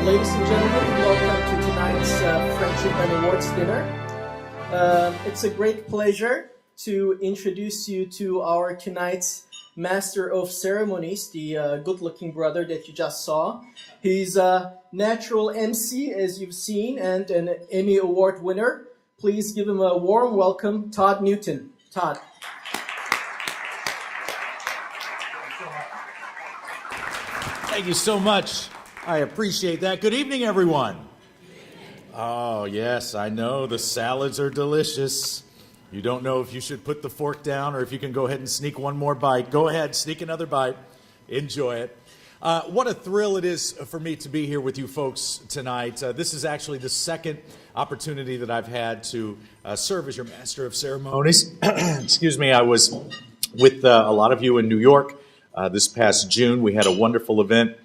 Ladies and gentlemen, welcome to tonight's Friendship and Awards dinner. It's a great pleasure to introduce you to our tonight's Master of Ceremonies, the good-looking brother that you just saw. He's a natural MC, as you've seen, and an Emmy Award winner. Please give him a warm welcome, Todd Newton. Todd. Thank you so much. I appreciate that. Good evening, everyone. Oh, yes, I know the salads are delicious. You don't know if you should put the fork down or if you can go ahead and sneak one more bite. Go ahead, sneak another bite. Enjoy it. What a thrill it is for me to be here with you folks tonight. This is actually the second opportunity that I've had to serve as your Master of Ceremonies. Excuse me, I was with a lot of you in New York this past June. We had a wonderful event.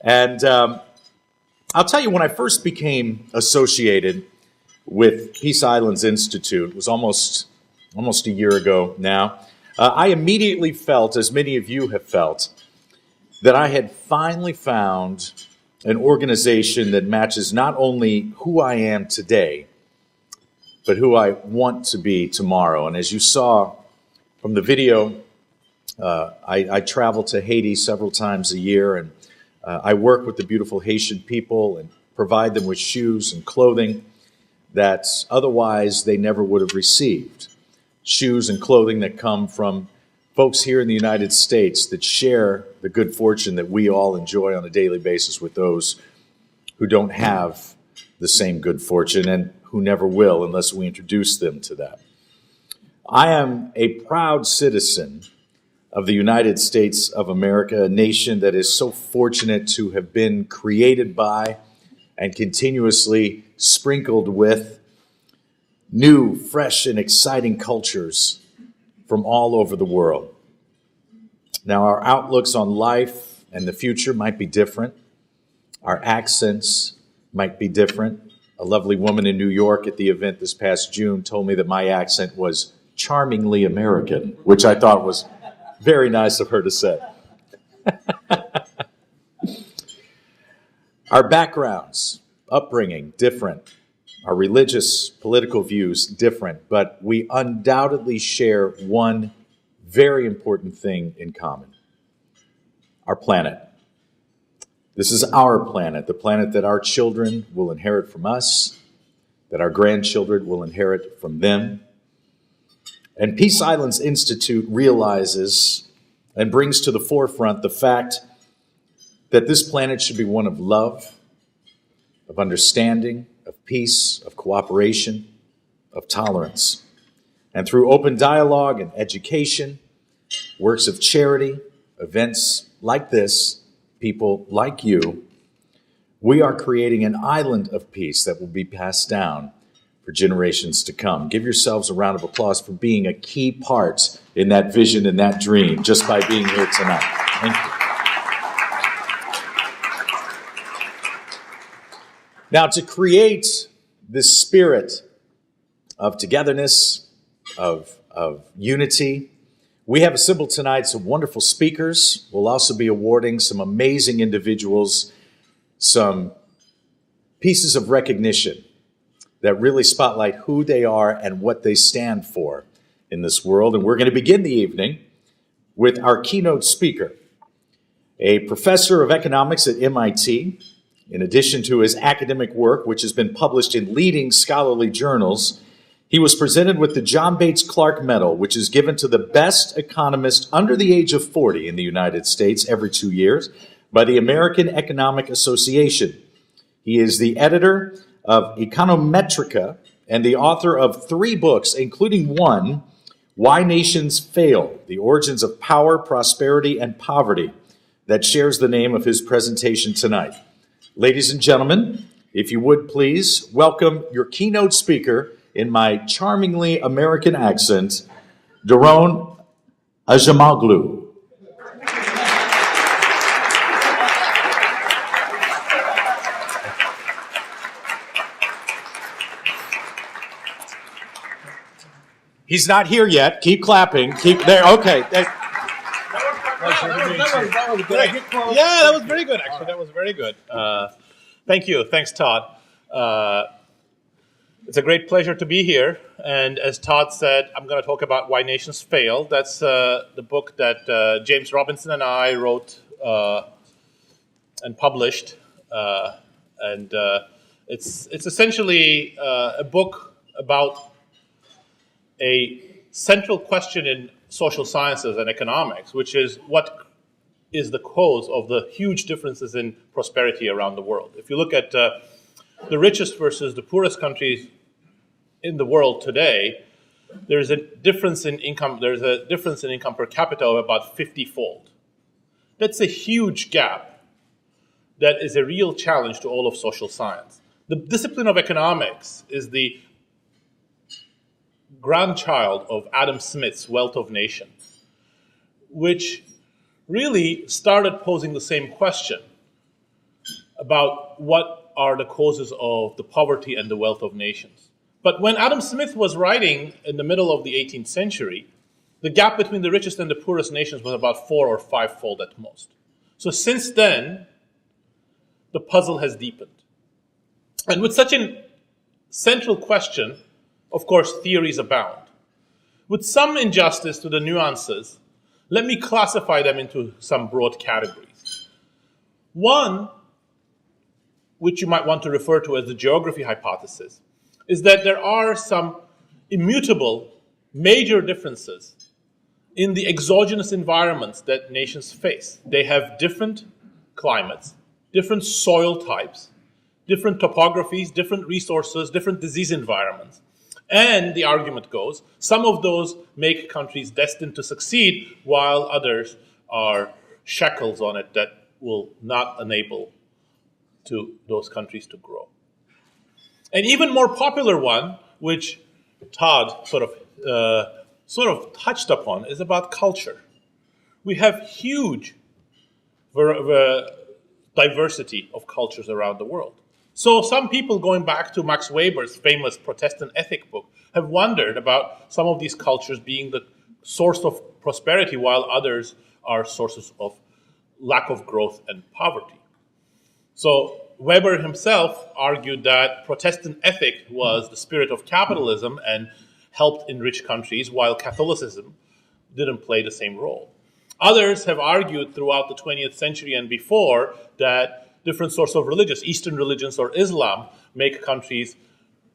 And I'll tell you, when I first became associated with Peace Islands Institute, it was almost a year ago now, I immediately felt, as many of you have felt, that I had finally found an organization that matches not only who I am today, but who I want to be tomorrow. And as you saw from the video, I travel to Haiti several times a year, and I work with the beautiful Haitian people and provide them with shoes and clothing that otherwise they never would have received. Shoes and clothing that come from folks here in the United States that share the good fortune that we all enjoy on a daily basis with those who don't have the same good fortune and who never will unless we introduce them to that. I am a proud citizen of the United States of America, a nation that is so fortunate to have been created by and continuously sprinkled with new, fresh, and exciting cultures from all over the world. Now, our outlooks on life and the future might be different. Our accents might be different. A lovely woman in New York at the event this past June told me that my accent was charmingly American, which I thought was very nice of her to say. Our backgrounds, upbringing, different. Our religious, political views, different. But we undoubtedly share one very important thing in common. Our planet. This is our planet, the planet that our children will inherit from us, that our grandchildren will inherit from them. And Peace Islands Institute realizes and brings to the forefront the fact that this planet should be one of love, of understanding, of peace, of cooperation, of tolerance. And through open dialogue and education, works of charity, events like this, people like you, we are creating an island of peace that will be passed down for generations to come. Give yourselves a round of applause for being a key part in that vision and that dream just by being here tonight. Thank you. Now, to create this spirit of togetherness, of unity, we have assembled tonight some wonderful speakers. We'll also be awarding some amazing individuals some pieces of recognition that really spotlight who they are and what they stand for in this world. And we're going to begin the evening with our keynote speaker, a professor of economics at MIT. In addition to his academic work, which has been published in leading scholarly journals, he was presented with the John Bates Clark Medal, which is given to the best economist under the age of 40 in the United States every 2 years by the American Economic Association. He is the editor of Econometrica and the author of 3 books, including one, Why Nations Fail, The Origins of Power, Prosperity, and Poverty, that shares the name of his presentation tonight. Ladies and gentlemen, if you would please welcome your keynote speaker in my charmingly American accent, Daron Ajamoglu. He's not here yet. Keep clapping. Keep there. Okay. That was great. Yeah, that was very good. Actually, that was very good. Thank you. Thanks, Todd. It's a great pleasure to be here. And as Todd said, I'm going to talk about Why Nations Fail. That's the book that James Robinson and I wrote and published. And it's essentially a book about a central question in social sciences and economics, which is what is the cause of the huge differences in prosperity around the world. If you look at the richest versus the poorest countries in the world today, there's a difference in income. There's a difference in income per capita of about 50-fold. That's a huge gap. That is a real challenge to all of social science. The discipline of economics is the grandchild of Adam Smith's Wealth of Nations, which really started posing the same question about what are the causes of the poverty and the wealth of nations. But when Adam Smith was writing in the middle of the 18th century, the gap between the richest and the poorest nations was about 4 or 5-fold at most. So since then, the puzzle has deepened. And with such a central question, of course, theories abound. With some injustice to the nuances, let me classify them into some broad categories. One, which you might want to refer to as the geography hypothesis, is that there are some immutable major differences in the exogenous environments that nations face. They have different climates, different soil types, different topographies, different resources, different disease environments. And the argument goes, some of those make countries destined to succeed, while others are shackles on it that will not enable those countries to grow. An even more popular one, which Todd sort of touched upon, is about culture. We have huge diversity of cultures around the world. So some people, going back to Max Weber's famous Protestant ethic book, have wondered about some of these cultures being the source of prosperity, while others are sources of lack of growth and poverty. So Weber himself argued that Protestant ethic was the spirit of capitalism and helped enrich countries, while Catholicism didn't play the same role. Others have argued throughout the 20th century and before that different sorts of religions, Eastern religions or Islam, make countries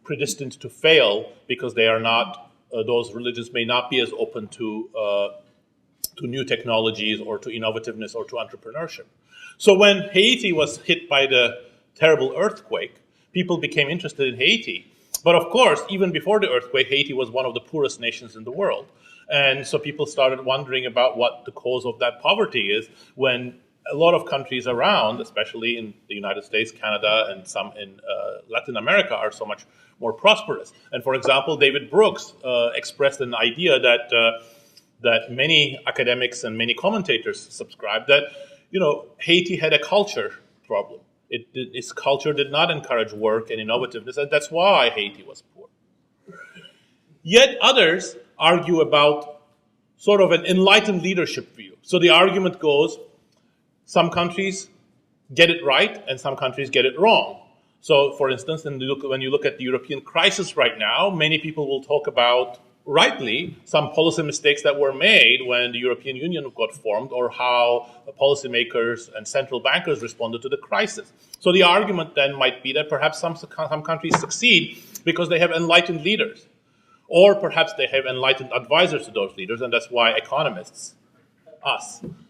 predestined to fail because they are not; those religions may not be as open to new technologies or to innovativeness or to entrepreneurship. So when Haiti was hit by the terrible earthquake, people became interested in Haiti. But of course, even before the earthquake, Haiti was one of the poorest nations in the world. And so people started wondering about what the cause of that poverty is, when a lot of countries around, especially in the United States, Canada, and some in Latin America, are so much more prosperous. And for example, David Brooks expressed an idea that many academics and many commentators subscribe, that Haiti had a culture problem. Its culture did not encourage work and innovativeness, and that's why Haiti was poor. Yet others argue about sort of an enlightened leadership view. So the argument goes, some countries get it right and some countries get it wrong. So for instance, when you look at the European crisis right now, many people will talk about, rightly, some policy mistakes that were made when the European Union got formed, or how policymakers and central bankers responded to the crisis. So the argument then might be that perhaps some countries succeed because they have enlightened leaders, or perhaps they have enlightened advisors to those leaders, and that's why economists,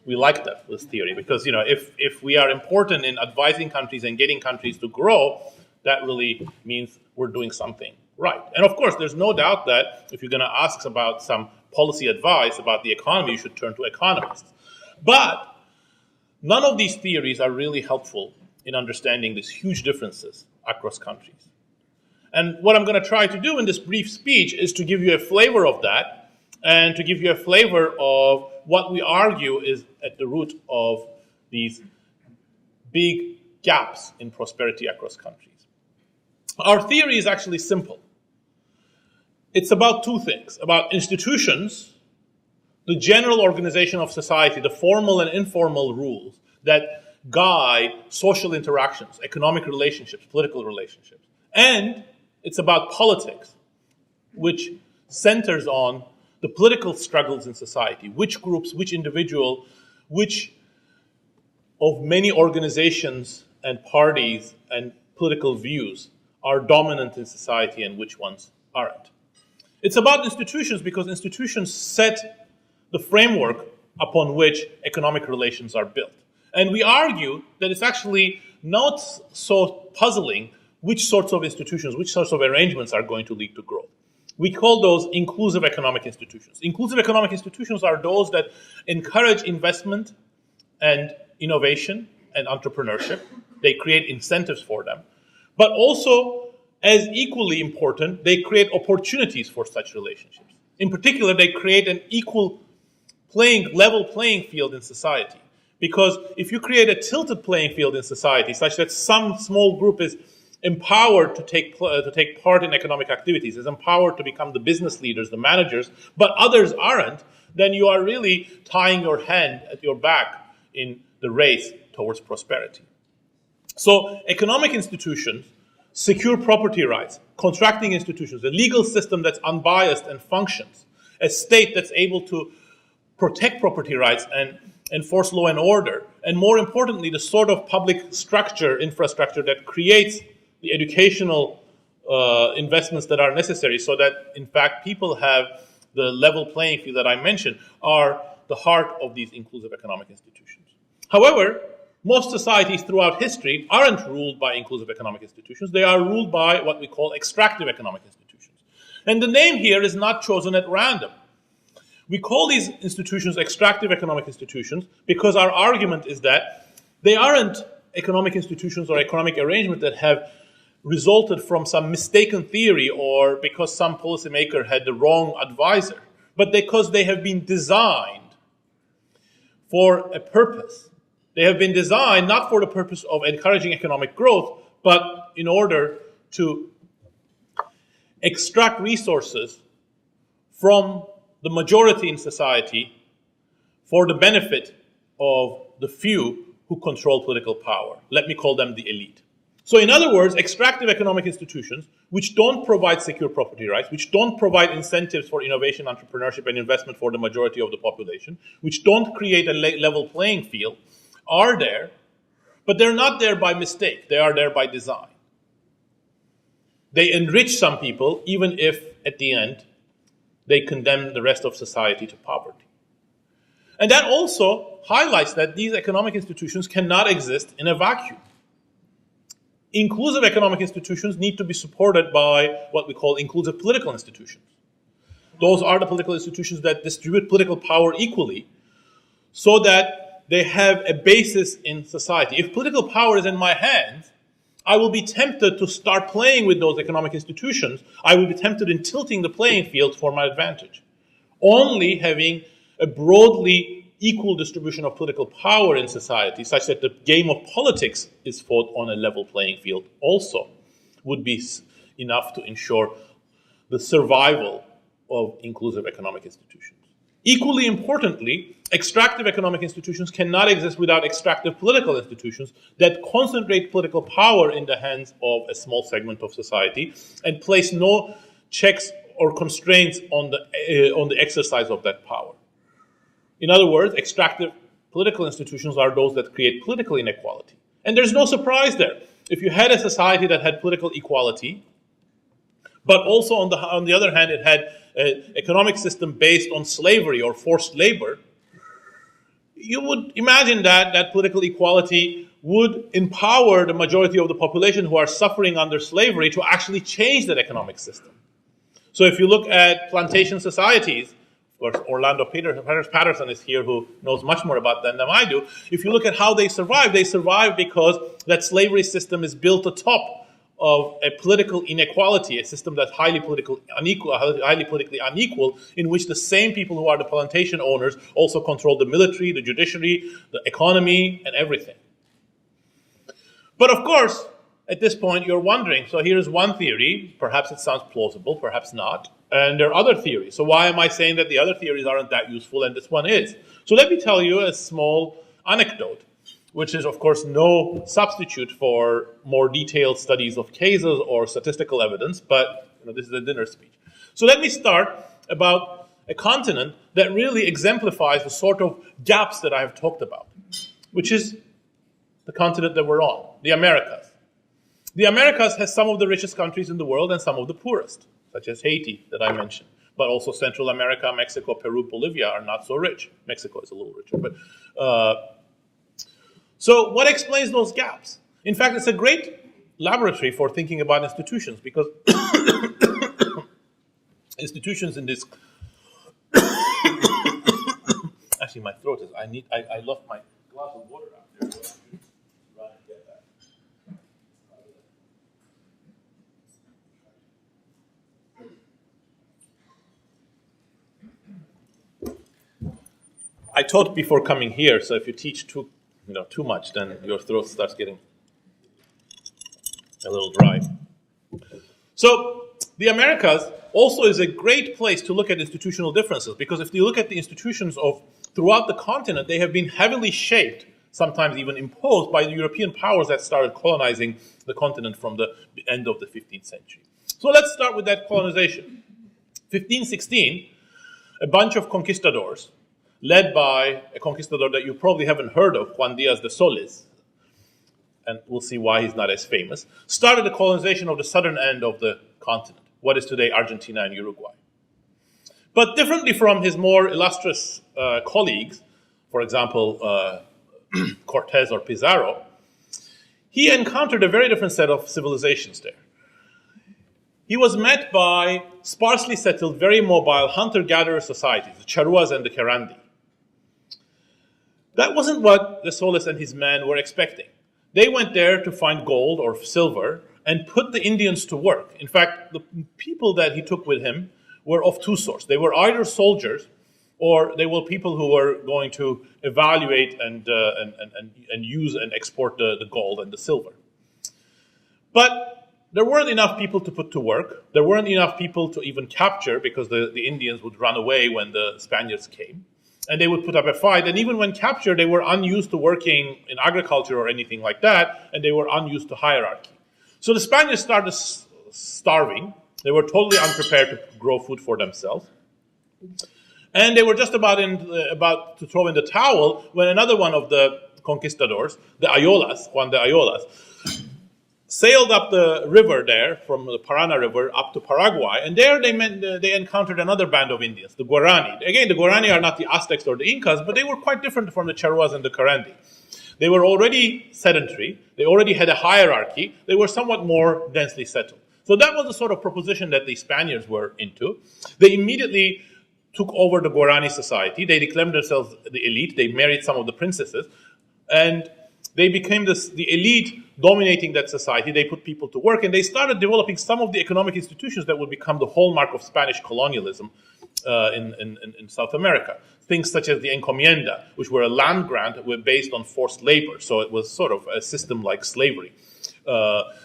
we like this theory, because if we are important in advising countries and getting countries to grow, that really means we're doing something right. And of course, there's no doubt that if you're going to ask about some policy advice about the economy, you should turn to economists. But none of these theories are really helpful in understanding these huge differences across countries. And what I'm going to try to do in this brief speech is to give you a flavor of that, and to give you a flavor of what we argue is at the root of these big gaps in prosperity across countries. Our theory is actually simple. It's about two things: about institutions, the general organization of society, the formal and informal rules that guide social interactions, economic relationships, political relationships. And it's about politics, which centers on the political struggles in society, which groups, which individual, which of many organizations and parties and political views are dominant in society and which ones aren't. It's about institutions because institutions set the framework upon which economic relations are built. And we argue that it's actually not so puzzling which sorts of institutions, which sorts of arrangements are going to lead to growth. We call those inclusive economic institutions. Inclusive economic institutions are those that encourage investment and innovation and entrepreneurship. They create incentives for them. But also, as equally important, they create opportunities for such relationships. In particular, they create an level playing field in society. Because if you create a tilted playing field in society, such that some small group is empowered to take part in economic activities, is empowered to become the business leaders, the managers, but others aren't, then you are really tying your hand at your back in the race towards prosperity. So economic institutions secure property rights, contracting institutions, a legal system that's unbiased and functions, a state that's able to protect property rights and enforce law and order, and more importantly, the sort of public infrastructure that creates the educational investments that are necessary so that, in fact, people have the level playing field that I mentioned, are the heart of these inclusive economic institutions. However, most societies throughout history aren't ruled by inclusive economic institutions. They are ruled by what we call extractive economic institutions. And the name here is not chosen at random. We call these institutions extractive economic institutions because our argument is that they aren't economic institutions or economic arrangements that have resulted from some mistaken theory or because some policymaker had the wrong advisor, but because they have been designed for a purpose. They have been designed not for the purpose of encouraging economic growth, but in order to extract resources from the majority in society for the benefit of the few who control political power. Let me call them the elite. So in other words, extractive economic institutions, which don't provide secure property rights, which don't provide incentives for innovation, entrepreneurship, and investment for the majority of the population, which don't create a level playing field, are there, but they're not there by mistake. They are there by design. They enrich some people, even if, at the end, they condemn the rest of society to poverty. And that also highlights that these economic institutions cannot exist in a vacuum. Inclusive economic institutions need to be supported by what we call inclusive political institutions. Those are the political institutions that distribute political power equally so that they have a basis in society. If political power is in my hands, I will be tempted to start playing with those economic institutions. I will be tempted in tilting the playing field for my advantage. Only having a broadly equal distribution of political power in society, such that the game of politics is fought on a level playing field, also would be enough to ensure the survival of inclusive economic institutions. Equally importantly, extractive economic institutions cannot exist without extractive political institutions that concentrate political power in the hands of a small segment of society and place no checks or constraints on the exercise of that power. In other words, extractive political institutions are those that create political inequality. And there's no surprise there. If you had a society that had political equality, but also on the other hand, it had an economic system based on slavery or forced labor, you would imagine that political equality would empower the majority of the population who are suffering under slavery to actually change that economic system. So if you look at plantation societies, of course, Orlando Patterson is here who knows much more about them than I do. If you look at how they survive because that slavery system is built atop of a political inequality, a system that's highly politically unequal, in which the same people who are the plantation owners also control the military, the judiciary, the economy, and everything. But of course, at this point, you're wondering, so here's one theory, perhaps it sounds plausible, perhaps not, and there are other theories. So why am I saying that the other theories aren't that useful and this one is? So let me tell you a small anecdote. which is, of course, no substitute for more detailed studies of cases or statistical evidence, but this is a dinner speech. So let me start about a continent that really exemplifies the sort of gaps that I have talked about, which is the continent that we're on, the Americas. The Americas has some of the richest countries in the world and some of the poorest, such as Haiti that I mentioned. But also Central America, Mexico, Peru, Bolivia are not so rich. Mexico is a little richer. But so what explains those gaps? In fact, it's a great laboratory for thinking about institutions, because institutions in this... Actually, my throat is... I left my glass of water out there. Rather get that. I taught before coming here, so if you teach too much, then your throat starts getting a little dry. So the Americas also is a great place to look at institutional differences, because if you look at the institutions of throughout the continent, they have been heavily shaped, sometimes even imposed, by the European powers that started colonizing the continent from the end of the 15th century. So let's start with that colonization. 1516, a bunch of conquistadors, led by a conquistador that you probably haven't heard of, Juan Díaz de Solís, and we'll see why he's not as famous, started the colonization of the southern end of the continent, what is today Argentina and Uruguay. But differently from his more illustrious colleagues, for example, Cortez or Pizarro, he encountered a very different set of civilizations there. He was met by sparsely settled, very mobile hunter-gatherer societies, the Charruas and the Querandi. That wasn't what de Solís and his men were expecting. They went there to find gold or silver and put the Indians to work. In fact, the people that he took with him were of two sorts. They were either soldiers, or they were people who were going to evaluate and use and export the gold and the silver. But there weren't enough people to put to work. There weren't enough people to even capture, because the Indians would run away when the Spaniards came. And they would put up a fight. And even when captured, they were unused to working in agriculture or anything like that, and they were unused to hierarchy. So the Spaniards started starving. They were totally unprepared to grow food for themselves. And they were just about to throw in the towel when another one of the conquistadors, the Ayolas, Juan de Ayolas, sailed up the river there, from the Parana River up to Paraguay, and there they encountered another band of Indians, the Guarani. Again, the Guarani are not the Aztecs or the Incas, but they were quite different from the Charruas and the Querandi. They were already sedentary, they already had a hierarchy, they were somewhat more densely settled. So that was the sort of proposition that the Spaniards were into. They immediately took over the Guarani society, they declared themselves the elite, they married some of the princesses, and they became the elite dominating that society. They put people to work, and they started developing some of the economic institutions that would become the hallmark of Spanish colonialism in South America. Things such as the encomienda, which were a land grant based on forced labor. So it was sort of a system like slavery.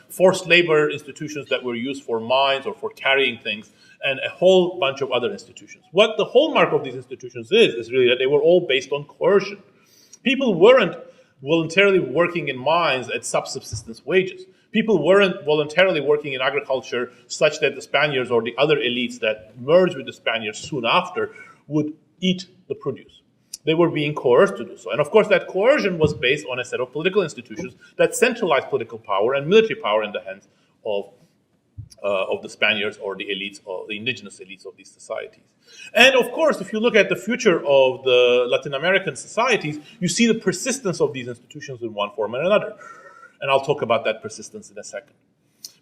Forced labor institutions that were used for mines or for carrying things, and a whole bunch of other institutions. What the hallmark of these institutions is really that they were all based on coercion. People weren't voluntarily working in mines at subsistence wages. People weren't voluntarily working in agriculture such that the Spaniards or the other elites that merged with the Spaniards soon after would eat the produce. They were being coerced to do so. And of course, that coercion was based on a set of political institutions that centralized political power and military power in the hands of the Spaniards or the elites, or the indigenous elites of these societies. And of course, if you look at the future of the Latin American societies, you see the persistence of these institutions in one form or another. And I'll talk about that persistence in a second.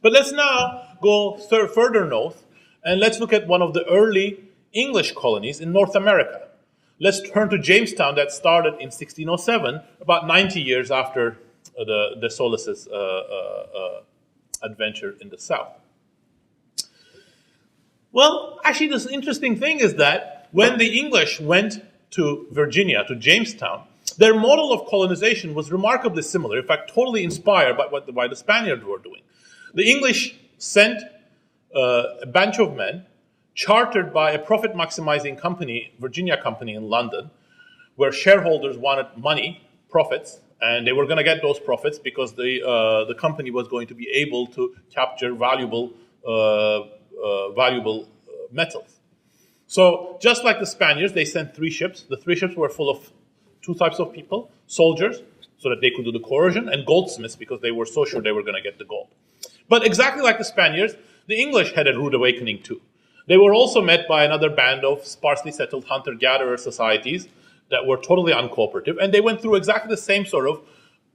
But let's now go further north, and let's look at one of the early English colonies in North America. Let's turn to Jamestown, that started in 1607, about 90 years after de Solís' adventure in the south. Well, actually, this interesting thing is that when the English went to Virginia, to Jamestown, their model of colonization was remarkably similar, in fact, totally inspired by what the Spaniards were doing. The English sent a bunch of men chartered by a profit-maximizing company, Virginia company in London, where shareholders wanted money, profits, And they were going to get those profits because the company was going to be able to capture valuable metals. So just like the Spaniards, they sent 3 ships. The 3 ships were full of 2 types of people: soldiers, so that they could do the coercion, and goldsmiths, because they were so sure they were going to get the gold. But exactly like the Spaniards, the English had a rude awakening too. They were also met by another band of sparsely settled hunter-gatherer societies that were totally uncooperative, and they went through exactly the same sort of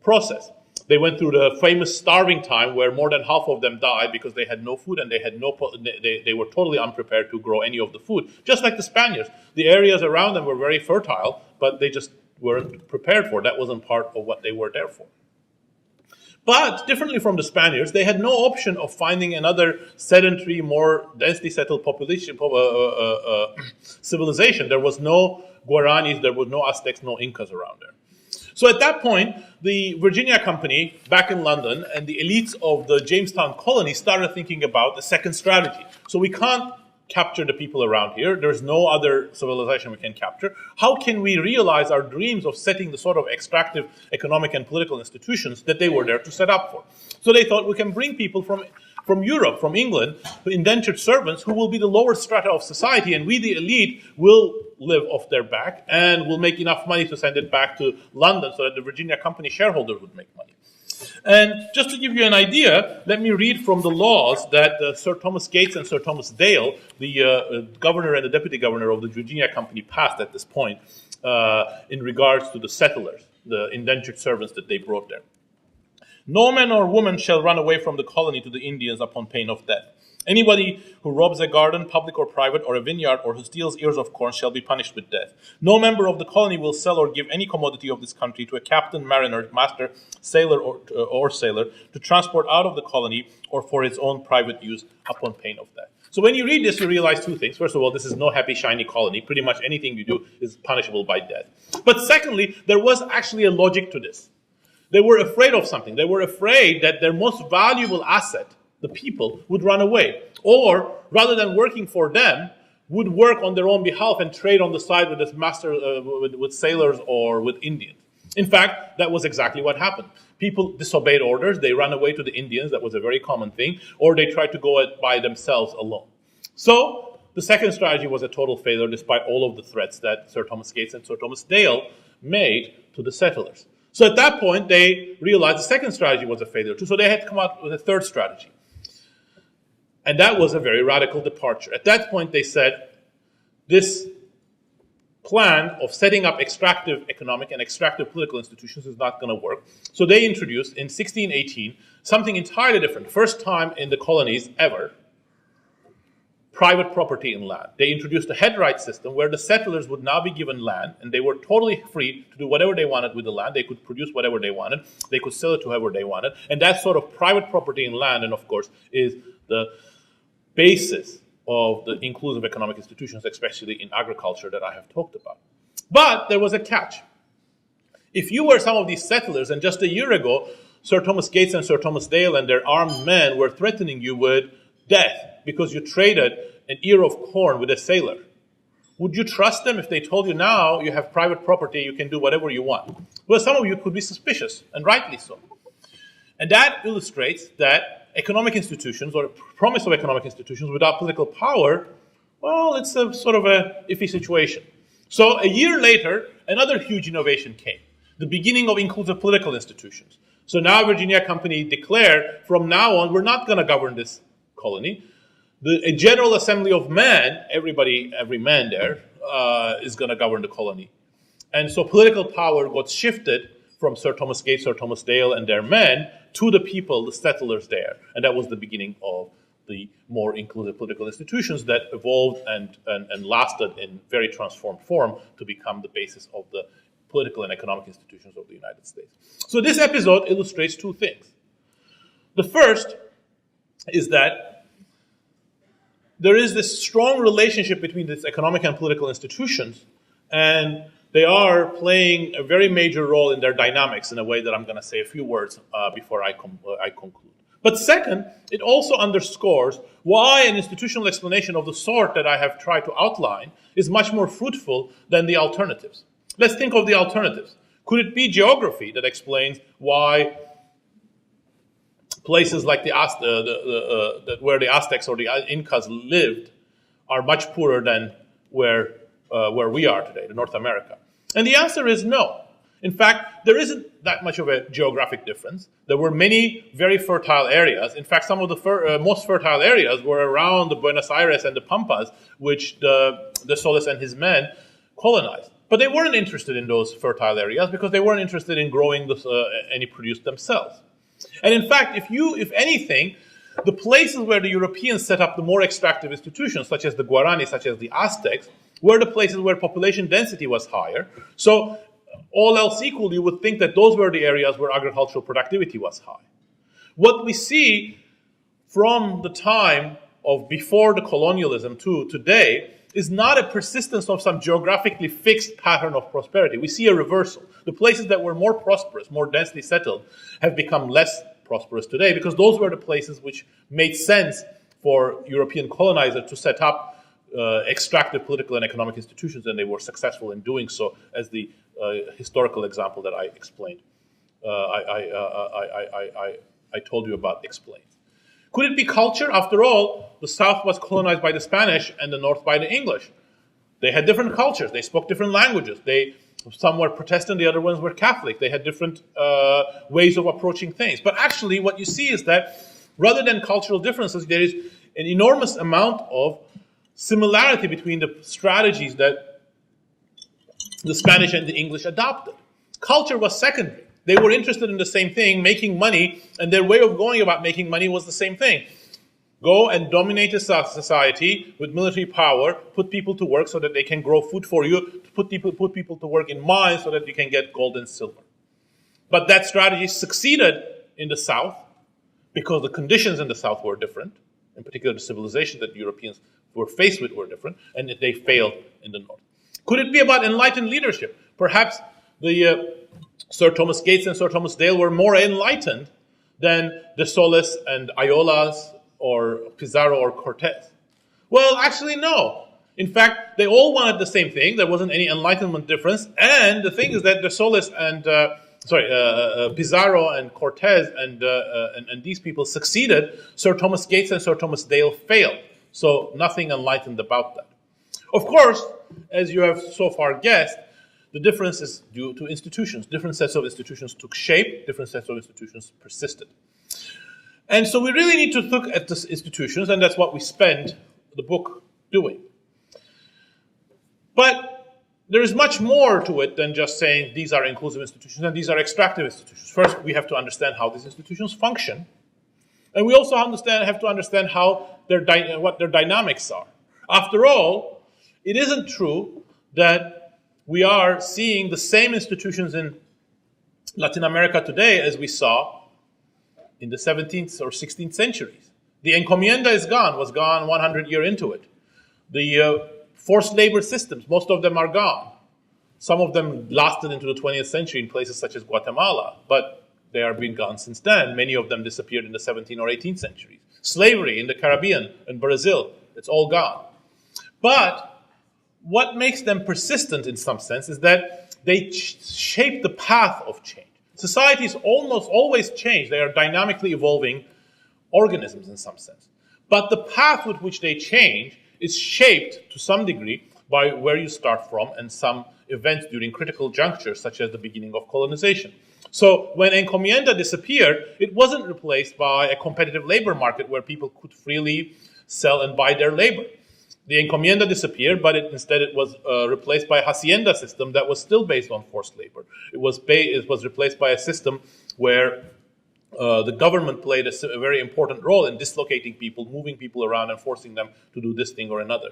process. They went through the famous starving time, where more than half of them died because they had no food, and they were totally unprepared to grow any of the food. Just like the Spaniards, the areas around them were very fertile, but they just weren't prepared for it. That wasn't part of what they were there for. But differently from the Spaniards, they had no option of finding another sedentary, more densely settled population, civilization. There was no Guaranis, there was no Aztecs, no Incas around there. So at that point, the Virginia Company back in London and the elites of the Jamestown colony started thinking about the second strategy. So we can't capture the people around here. There's no other civilization we can capture. How can we realize our dreams of setting the sort of extractive economic and political institutions that they were there to set up for? So they thought we can bring people from Europe, from England, indentured servants who will be the lower strata of society, and we, the elite, will live off their back and will make enough money to send it back to London so that the Virginia Company shareholders would make money. And just to give you an idea, let me read from the laws that Sir Thomas Gates and Sir Thomas Dale, the governor and the deputy governor of the Virginia Company, passed at this point in regards to the settlers, the indentured servants that they brought there. No man or woman shall run away from the colony to the Indians upon pain of death. Anybody who robs a garden, public or private, or a vineyard, or who steals ears of corn shall be punished with death. No member of the colony will sell or give any commodity of this country to a captain, mariner, master, sailor, or sailor to transport out of the colony or for his own private use upon pain of death. So when you read this, you realize 2 things. First of all, this is no happy, shiny colony. Pretty much anything you do is punishable by death. But secondly, there was actually a logic to this. They were afraid of something. They were afraid that their most valuable asset, the people, would run away. Or, rather than working for them, would work on their own behalf and trade on the side with this master, with sailors or with Indians. In fact, that was exactly what happened. People disobeyed orders. They ran away to the Indians. That was a very common thing. Or they tried to go it by themselves alone. So, the second strategy was a total failure, despite all of the threats that Sir Thomas Gates and Sir Thomas Dale made to the settlers. So at that point, they realized the second strategy was a failure too. So they had to come up with a third strategy. And that was a very radical departure. At that point, they said, this plan of setting up extractive economic and extractive political institutions is not going to work. So they introduced, in 1618, something entirely different. First time in the colonies ever, private property in land. They introduced a head right system where the settlers would now be given land, and they were totally free to do whatever they wanted with the land. They could produce whatever they wanted. They could sell it to whoever they wanted. And that sort of private property in land, and of course, is the basis of the inclusive economic institutions, especially in agriculture, that I have talked about. But there was a catch. If you were some of these settlers, and just a year ago, Sir Thomas Gates and Sir Thomas Dale and their armed men were threatening you with death because you traded an ear of corn with a sailor, would you trust them if they told you now you have private property, you can do whatever you want? Well, some of you could be suspicious, and rightly so. And that illustrates that economic institutions, or the promise of economic institutions without political power, well, it's a sort of a iffy situation. So a year later, another huge innovation came, the beginning of inclusive political institutions. So now Virginia Company declared, from now on, we're not going to govern this colony. A general assembly of men, every man there, is going to govern the colony. And so political power got shifted from Sir Thomas Gates, Sir Thomas Dale, and their men to the people, the settlers there. And that was the beginning of the more inclusive political institutions that evolved and lasted in very transformed form to become the basis of the political and economic institutions of the United States. So this episode illustrates 2 things. The first is that there is this strong relationship between these economic and political institutions, and they are playing a very major role in their dynamics in a way that I'm going to say a few words before I conclude. But second, it also underscores why an institutional explanation of the sort that I have tried to outline is much more fruitful than the alternatives. Let's think of the alternatives. Could it be geography that explains why places like where the Aztecs or the Incas lived are much poorer than where we are today, North America? And the answer is no. In fact, there isn't that much of a geographic difference. There were many very fertile areas. In fact, some of the most fertile areas were around the Buenos Aires and the Pampas, which de Solis and his men colonized. But they weren't interested in those fertile areas because they weren't interested in growing any produce themselves. And in fact, if anything, the places where the Europeans set up the more extractive institutions, such as the Guarani, such as the Aztecs, were the places where population density was higher. So all else equal, you would think that those were the areas where agricultural productivity was high. What we see from the time of before the colonialism to today is not a persistence of some geographically fixed pattern of prosperity. We see a reversal. The places that were more prosperous, more densely settled, have become less prosperous today because those were the places which made sense for European colonizers to set up extractive political and economic institutions, and they were successful in doing so, as the historical example that I explained, I told you about explained. Could it be culture? After all, the South was colonized by the Spanish and the North by the English. They had different cultures. They spoke different languages. Some were Protestant, the other ones were Catholic. They had different ways of approaching things. But actually, what you see is that rather than cultural differences, there is an enormous amount of similarity between the strategies that the Spanish and the English adopted. Culture was secondary. They were interested in the same thing, making money, and their way of going about making money was the same thing. Go and dominate a society with military power, put people to work so that they can grow food for you, put people to work in mines so that you can get gold and silver. But that strategy succeeded in the South because the conditions in the South were different, in particular the civilization that Europeans were faced with were different, and they failed in the North. Could it be about enlightened leadership? Perhaps the Sir Thomas Gates and Sir Thomas Dale were more enlightened than de Solis and Ayolas or Pizarro or Cortez. Well, actually, no. In fact, they all wanted the same thing. There wasn't any enlightenment difference. And the thing is that de Solis and Pizarro and Cortez and these people succeeded. Sir Thomas Gates and Sir Thomas Dale failed. So nothing enlightened about that. Of course, as you have so far guessed, the difference is due to institutions. Different sets of institutions took shape. Different sets of institutions persisted. And so we really need to look at these institutions, and that's what we spend the book doing. But there is much more to it than just saying these are inclusive institutions and these are extractive institutions. First, we have to understand how these institutions function. And we also have to understand how what their dynamics are. After all, it isn't true that we are seeing the same institutions in Latin America today as we saw in the 17th or 16th centuries. The encomienda was gone 100 years into it. The forced labor systems, most of them are gone. Some of them lasted into the 20th century in places such as Guatemala, but they are being gone since then. Many of them disappeared in the 17th or 18th centuries. Slavery in the Caribbean and Brazil, it's all gone. But what makes them persistent in some sense is that they shape the path of change. Societies almost always change. They are dynamically evolving organisms in some sense. But the path with which they change is shaped to some degree by where you start from and some events during critical junctures, such as the beginning of colonization. So when encomienda disappeared, it wasn't replaced by a competitive labor market where people could freely sell and buy their labor. The encomienda disappeared, but instead it was replaced by a hacienda system that was still based on forced labor. It was replaced by a system where the government played a very important role in dislocating people, moving people around and forcing them to do this thing or another.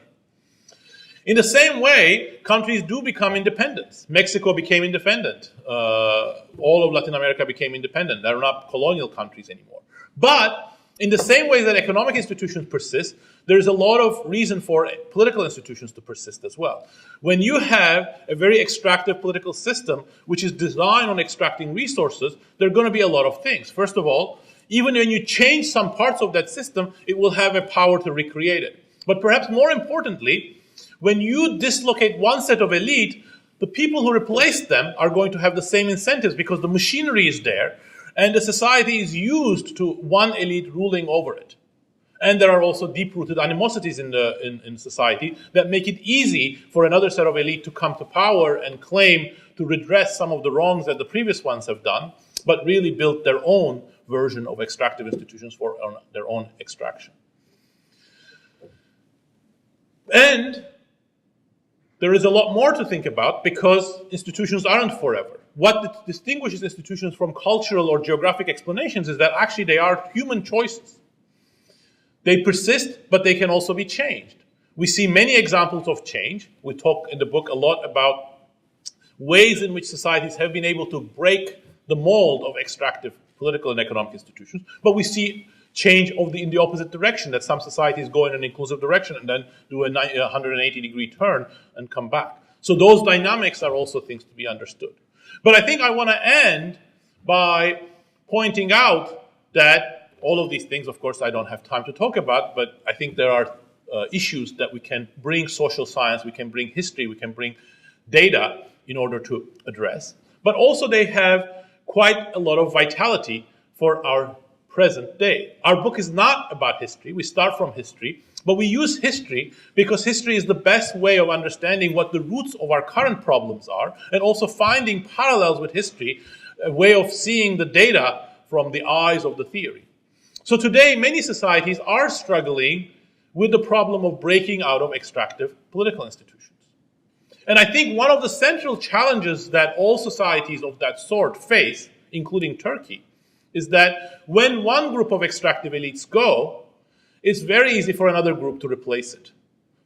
In the same way, countries do become independent. Mexico became independent. All of Latin America became independent. They're not colonial countries anymore. But in the same way that economic institutions persist, there is a lot of reason for political institutions to persist as well. When you have a very extractive political system, which is designed on extracting resources, there are going to be a lot of things. First of all, even when you change some parts of that system, it will have a power to recreate it. But perhaps more importantly, when you dislocate one set of elite, the people who replaced them are going to have the same incentives because the machinery is there and the society is used to one elite ruling over it. And there are also deep-rooted animosities in society that make it easy for another set of elite to come to power and claim to redress some of the wrongs that the previous ones have done, but really built their own version of extractive institutions for their own extraction. And there is a lot more to think about because institutions aren't forever. What distinguishes institutions from cultural or geographic explanations is that actually they are human choices. They persist, but they can also be changed. We see many examples of change. We talk in the book a lot about ways in which societies have been able to break the mold of extractive political and economic institutions, but we see change in the opposite direction, that some societies go in an inclusive direction and then do a 180-degree turn and come back. So those dynamics are also things to be understood. But I think I want to end by pointing out that all of these things, of course, I don't have time to talk about, but I think there are issues that we can bring social science, we can bring history, we can bring data in order to address. But also they have quite a lot of vitality for our present day. Our book is not about history. We start from history, but we use history because history is the best way of understanding what the roots of our current problems are, and also finding parallels with history, a way of seeing the data from the eyes of the theory. So today, many societies are struggling with the problem of breaking out of extractive political institutions. And I think one of the central challenges that all societies of that sort face, including Turkey, is that when one group of extractive elites go, it's very easy for another group to replace it.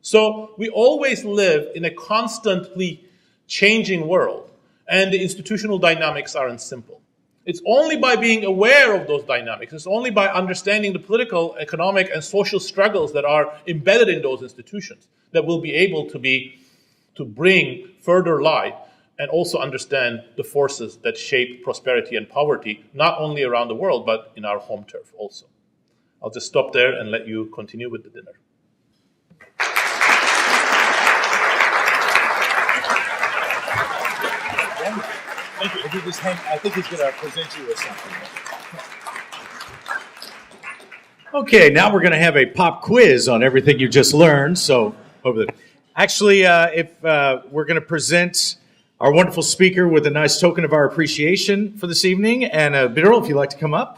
So we always live in a constantly changing world, and the institutional dynamics aren't simple. It's only by being aware of those dynamics, it's only by understanding the political, economic, and social struggles that are embedded in those institutions that we'll be able to bring further light and also understand the forces that shape prosperity and poverty, not only around the world, but in our home turf also. I'll just stop there and let you continue with the dinner. Thank you. If you just I think he's going to present you with something. Okay, now we're going to have a pop quiz on everything you just learned. So, actually, we're going to present our wonderful speaker with a nice token of our appreciation for this evening. And Birol, if you'd like to come up.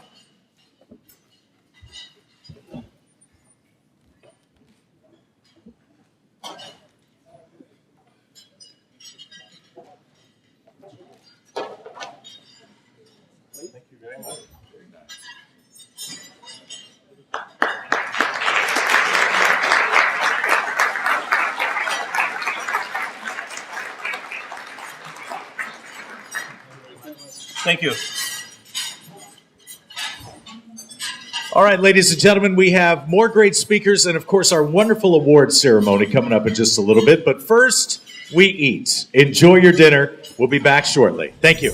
Thank you very much. Thank you. All right, ladies and gentlemen, we have more great speakers and, of course, our wonderful awards ceremony coming up in just a little bit. But first, we eat. Enjoy your dinner. We'll be back shortly. Thank you.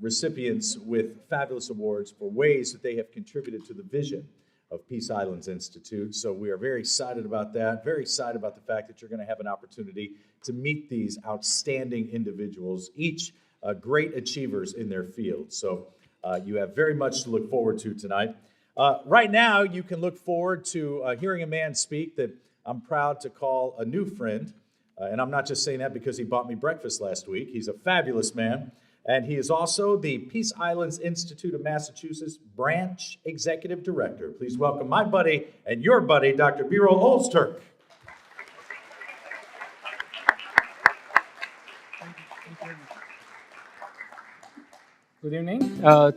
Recipients with fabulous awards for ways that they have contributed to the vision of Peace Islands Institute. So we are very excited about that, very excited about the fact that you're going to have an opportunity to meet these outstanding individuals, each great achievers in their field. So you have very much to look forward to tonight. Right now, you can look forward to hearing a man speak that I'm proud to call a new friend. And I'm not just saying that because he bought me breakfast last week. He's a fabulous man. And he is also the Peace Islands Institute of Massachusetts Branch Executive Director. Please welcome my buddy and your buddy, Dr. Birol Olsturk. Good evening.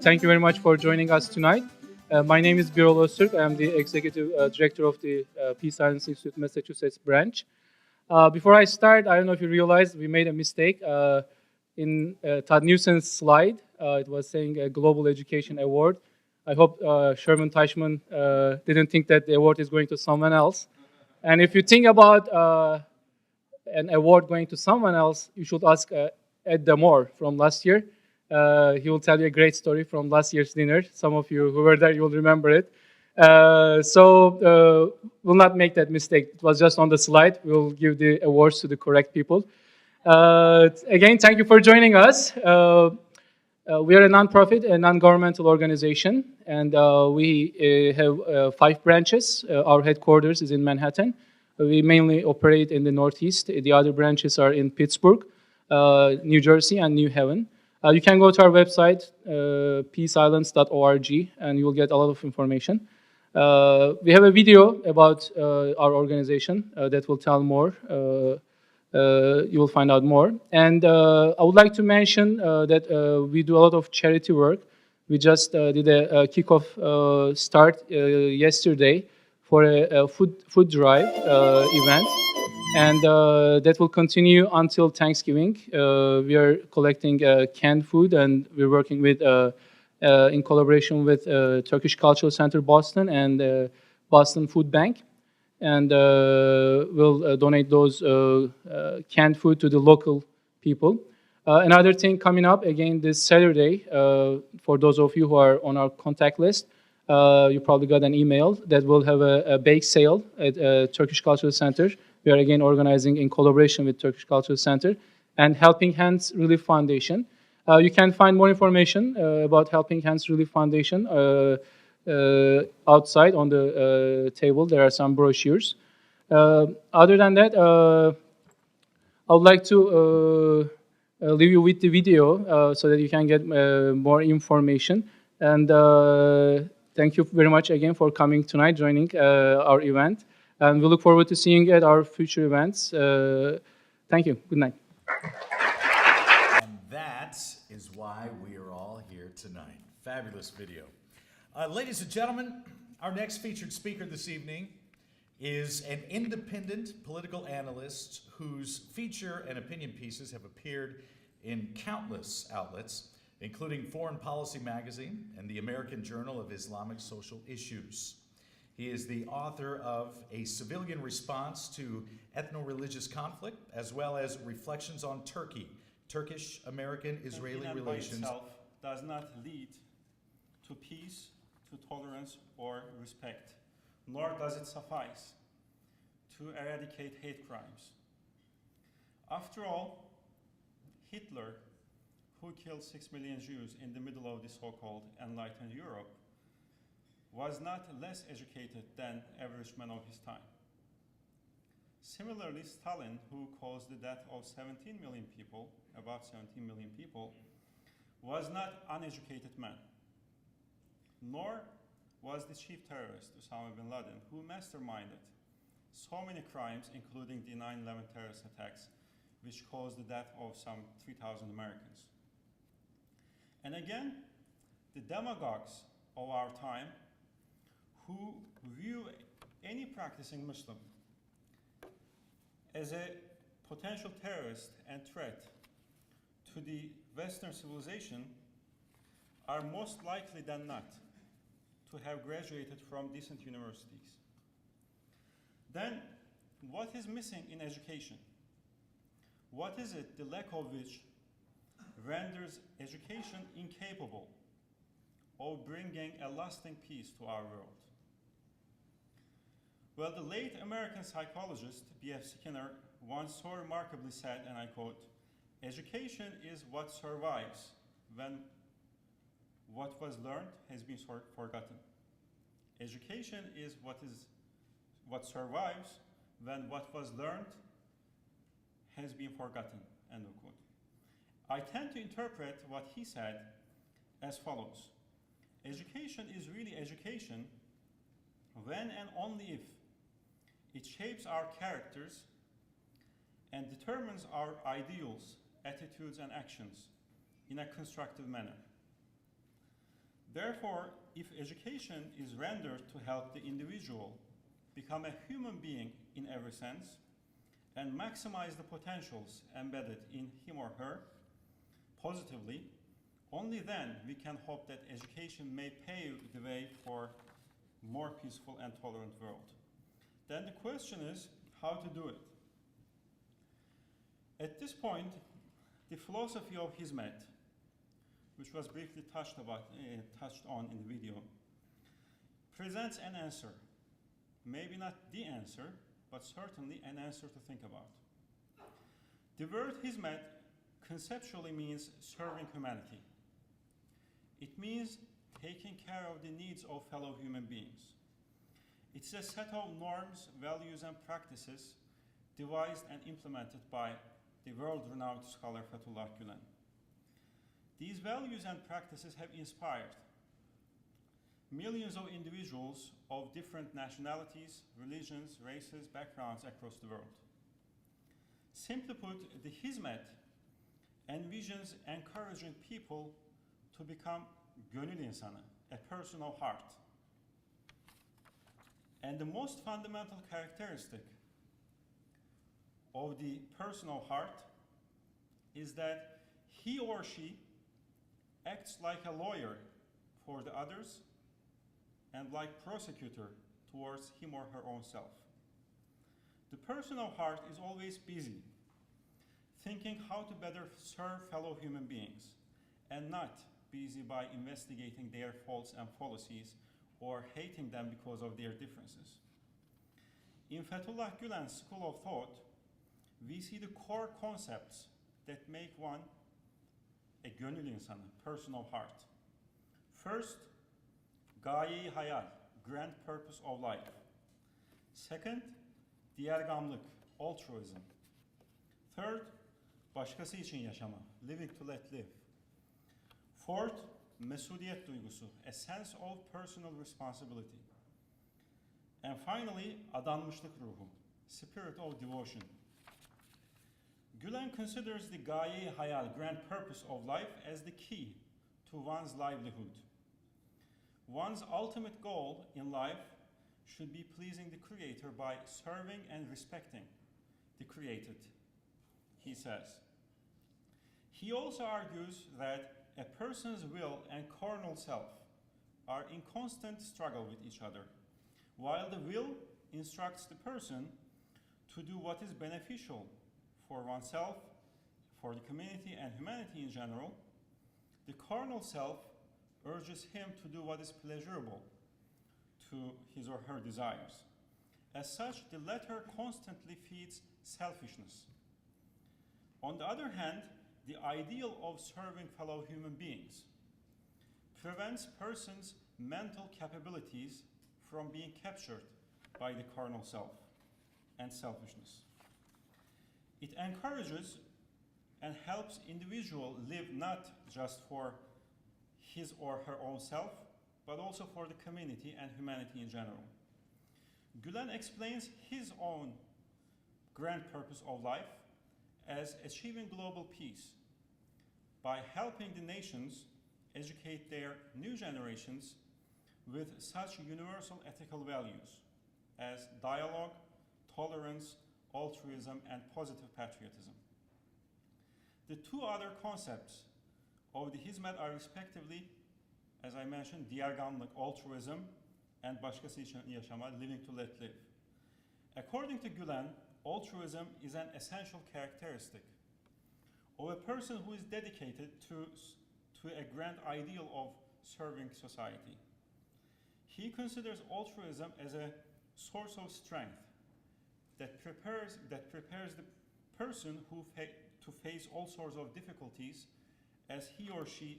Thank you very much for joining us tonight. My name is Birol Olsturk. I am the Executive Director of the Peace Islands Institute Massachusetts branch. Before I start, I don't know if you realize we made a mistake. In Todd Newson's slide, it was saying a Global Education Award. I hope Sherman Teichman didn't think that the award is going to someone else. And if you think about an award going to someone else, you should ask Ed Damore from last year. He will tell you a great story from last year's dinner. Some of you who were there, you will remember it. So we'll not make that mistake. It was just on the slide. We'll give the awards to the correct people. Again, thank you for joining us. We are a nonprofit, a non-governmental organization, and we have 5 branches. Our headquarters is in Manhattan. We mainly operate in the Northeast. The other branches are in Pittsburgh, New Jersey, and New Haven. You can go to our website, peaceislands.org, and you'll get a lot of information. We have a video about our organization that will tell more. You will find out more. And I would like to mention that we do a lot of charity work. We just did a kickoff start yesterday for a food drive event. And that will continue until Thanksgiving. We are collecting canned food, and we're working with, in collaboration with Turkish Cultural Center Boston and Boston Food Bank. And we'll donate those canned food to the local people. Another thing coming up again this Saturday, for those of you who are on our contact list, you probably got an email that will have a bake sale at Turkish Cultural Center. We are again organizing in collaboration with Turkish Cultural Center and Helping Hands Relief Foundation. You can find more information about Helping Hands Relief Foundation outside on the table. There are some brochures. Other than that, I would like to leave you with the video so that you can get more information. And thank you very much again for coming tonight, joining our event. And we look forward to seeing you at our future events. Thank you. Good night. And that is why we are all here tonight. Fabulous video. Ladies and gentlemen, our next featured speaker this evening is an independent political analyst whose feature and opinion pieces have appeared in countless outlets, including Foreign Policy Magazine and the American Journal of Islamic Social Issues. He is the author of A Civilian Response to Ethno-Religious Conflict, as well as Reflections on Turkey, Turkish-American-Israeli Relations. By itself does not lead to peace, to tolerance, or respect, nor does it suffice to eradicate hate crimes. After all, Hitler, who killed 6 million Jews in the middle of the so-called enlightened Europe, was not less educated than average man of his time. Similarly, Stalin, who caused the death of 17 million people, about 17 million people, was not uneducated man. Nor was the chief terrorist, Osama bin Laden, who masterminded so many crimes, including the 9/11 terrorist attacks, which caused the death of some 3,000 Americans. And again, the demagogues of our time who view any practicing Muslim as a potential terrorist and threat to the Western civilization are most likely than not to have graduated from decent universities. Then, what is missing in education? What is it, the lack of which renders education incapable of bringing a lasting peace to our world? Well, the late American psychologist B.F. Skinner once so remarkably said, and I quote, "Education is what survives when what was learned has been forgotten. Education is what survives when what was learned has been forgotten," end of quote. I tend to interpret what he said as follows. Education is really education when and only if it shapes our characters and determines our ideals, attitudes, and actions in a constructive manner. Therefore, if education is rendered to help the individual become a human being in every sense and maximize the potentials embedded in him or her positively, only then we can hope that education may pave the way for a more peaceful and tolerant world. Then the question is how to do it. At this point, the philosophy of Hizmet, which was briefly touched on in the video, presents an answer. Maybe not the answer, but certainly an answer to think about. The word Hizmet conceptually means serving humanity. It means taking care of the needs of fellow human beings. It's a set of norms, values, and practices devised and implemented by the world-renowned scholar Fethullah Gülen. These values and practices have inspired millions of individuals of different nationalities, religions, races, backgrounds across the world. Simply put, the Hizmet envisions encouraging people to become gönül insanı, a person of heart. And the most fundamental characteristic of the person of heart is that he or she acts like a lawyer for the others and like prosecutor towards him or her own self. The person of heart is always busy, thinking how to better serve fellow human beings, and not busy by investigating their faults and fallacies or hating them because of their differences. In Fethullah Gülen's school of thought, we see the core concepts that make one a gönül insanı, person of heart. First, gaye-i hayal, grand purpose of life. Second, diğergamlık, altruism. Third, başkası için yaşama, living to let live. Fourth, mesuliyet duygusu, a sense of personal responsibility. And finally, adanmışlık ruhu, spirit of devotion. Gülen considers the gaye-i hayal, grand purpose of life, as the key to one's livelihood. One's ultimate goal in life should be pleasing the Creator by serving and respecting the created, he says. He also argues that a person's will and carnal self are in constant struggle with each other. While the will instructs the person to do what is beneficial for oneself, for the community, and humanity in general, the carnal self urges him to do what is pleasurable to his or her desires. As such, the latter constantly feeds selfishness. On the other hand, the ideal of serving fellow human beings prevents persons' mental capabilities from being captured by the carnal self and selfishness. It encourages and helps individual live not just for his or her own self, but also for the community and humanity in general. Gülen explains his own grand purpose of life as achieving global peace by helping the nations educate their new generations with such universal ethical values as dialogue, tolerance, altruism, and positive patriotism. The two other concepts of the Hizmet are respectively, as I mentioned, diğergamlık, altruism, and başkası için yaşama, living to let live. According to Gülen, altruism is an essential characteristic of a person who is dedicated to a grand ideal of serving society. He considers altruism as a source of strength that prepares the person to face all sorts of difficulties as he or she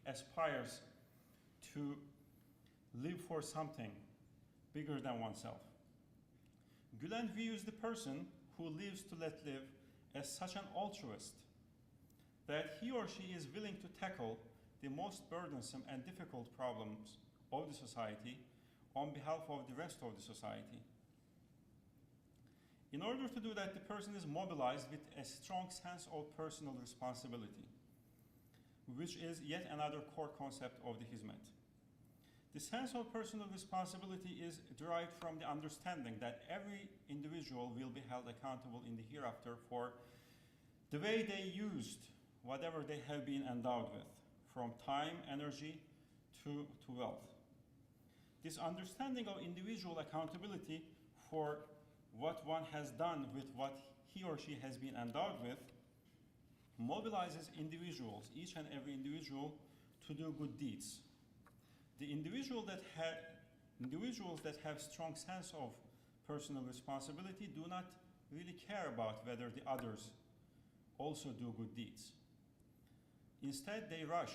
aspires to live for something bigger than oneself. Gülen views the person who lives to let live as such an altruist that he or she is willing to tackle the most burdensome and difficult problems of the society on behalf of the rest of the society. In order to do that, the person is mobilized with a strong sense of personal responsibility, which is yet another core concept of the Hizmet. The sense of personal responsibility is derived from the understanding that every individual will be held accountable in the hereafter for the way they used whatever they have been endowed with, from time, energy, to wealth. This understanding of individual accountability for what one has done with what he or she has been endowed with mobilizes individuals, each and every individual, to do good deeds. The individuals that have strong sense of personal responsibility do not really care about whether the others also do good deeds. Instead, they rush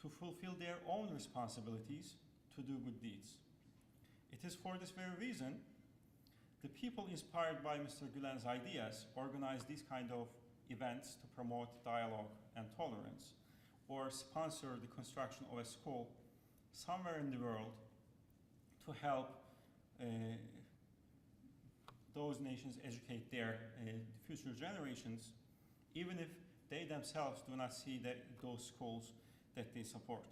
to fulfill their own responsibilities to do good deeds. It is for this very reason the people inspired by Mr. Gülen's ideas organize these kind of events to promote dialogue and tolerance, or sponsor the construction of a school somewhere in the world to help those nations educate their future generations, even if they themselves do not see those schools that they support.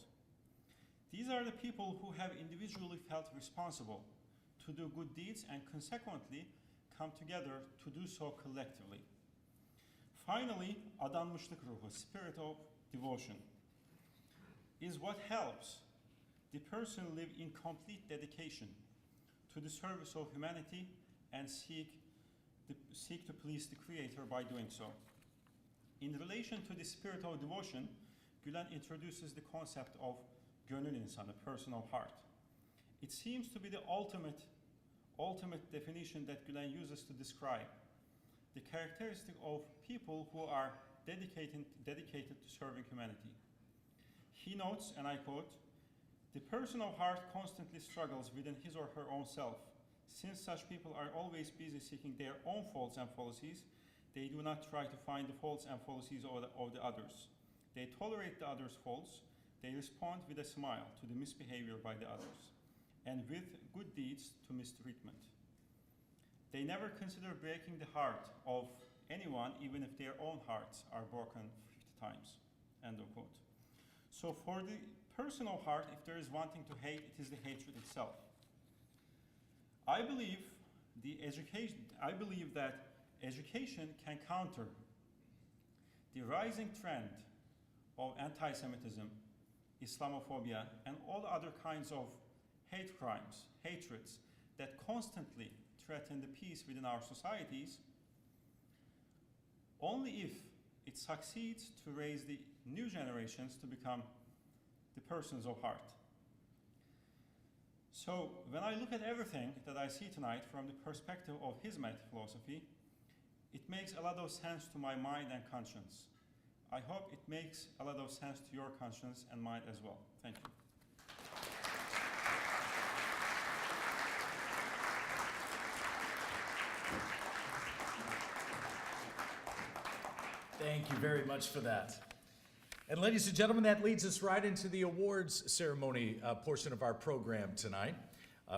These are the people who have individually felt responsible to do good deeds and consequently come together to do so collectively. Finally, adanmışlık ruhu, spirit of devotion, is what helps the person live in complete dedication to the service of humanity and seek to please the Creator by doing so. In relation to the spirit of devotion, Gülen introduces the concept of gönül insanı, a personal heart. It seems to be the ultimate definition that Gülen uses to describe the characteristic of people who are dedicated to serving humanity. He notes, and I quote, "The personal heart constantly struggles within his or her own self. Since such people are always busy seeking their own faults and fallacies, they do not try to find the faults and fallacies of the others. They tolerate the others' faults. They respond with a smile to the misbehavior by the others, and with good deeds to mistreatment. They never consider breaking the heart of anyone, even if their own hearts are broken 50 times." End of quote. So for the personal heart, if there is one thing to hate, it is the hatred itself. I believe that education can counter the rising trend of anti-Semitism, Islamophobia, and all other kinds of hate crimes, hatreds that constantly threaten the peace within our societies, only if it succeeds to raise the new generations to become the persons of heart. So when I look at everything that I see tonight from the perspective of Hizmet philosophy, it makes a lot of sense to my mind and conscience. I hope it makes a lot of sense to your conscience and mind as well. Thank you. Thank you very much for that. And ladies and gentlemen, that leads us right into the awards ceremony portion of our program tonight.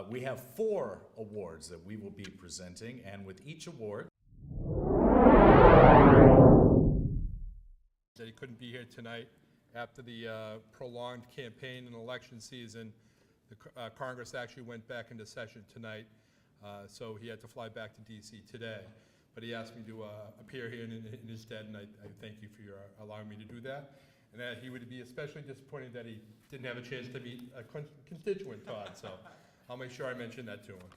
We have 4 awards that we will be presenting, and with each award, that he couldn't be here tonight after the prolonged campaign and election season. The Congress actually went back into session tonight, so he had to fly back to DC today. But he asked me to appear here in his stead, and I thank you for your allowing me to do that. And that he would be especially disappointed that he didn't have a chance to meet a constituent, Todd, so I'll make sure I mention that to him.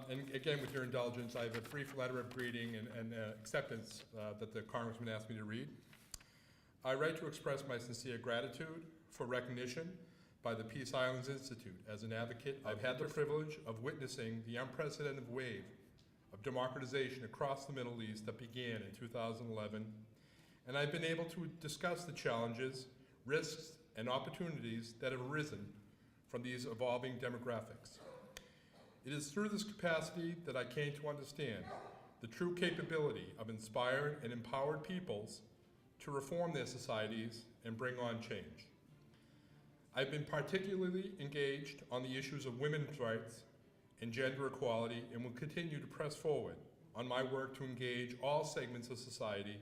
And again, with your indulgence, I have a brief letter of greeting and acceptance that the Congressman asked me to read. I write to express my sincere gratitude for recognition by the Peace Islands Institute. As an advocate, I've had the privilege of witnessing the unprecedented wave of democratization across the Middle East that began in 2011, and I've been able to discuss the challenges, risks, and opportunities that have arisen from these evolving demographics. It is through this capacity that I came to understand the true capability of inspired and empowered peoples to reform their societies and bring on change. I've been particularly engaged on the issues of women's rights and gender equality, and will continue to press forward on my work to engage all segments of society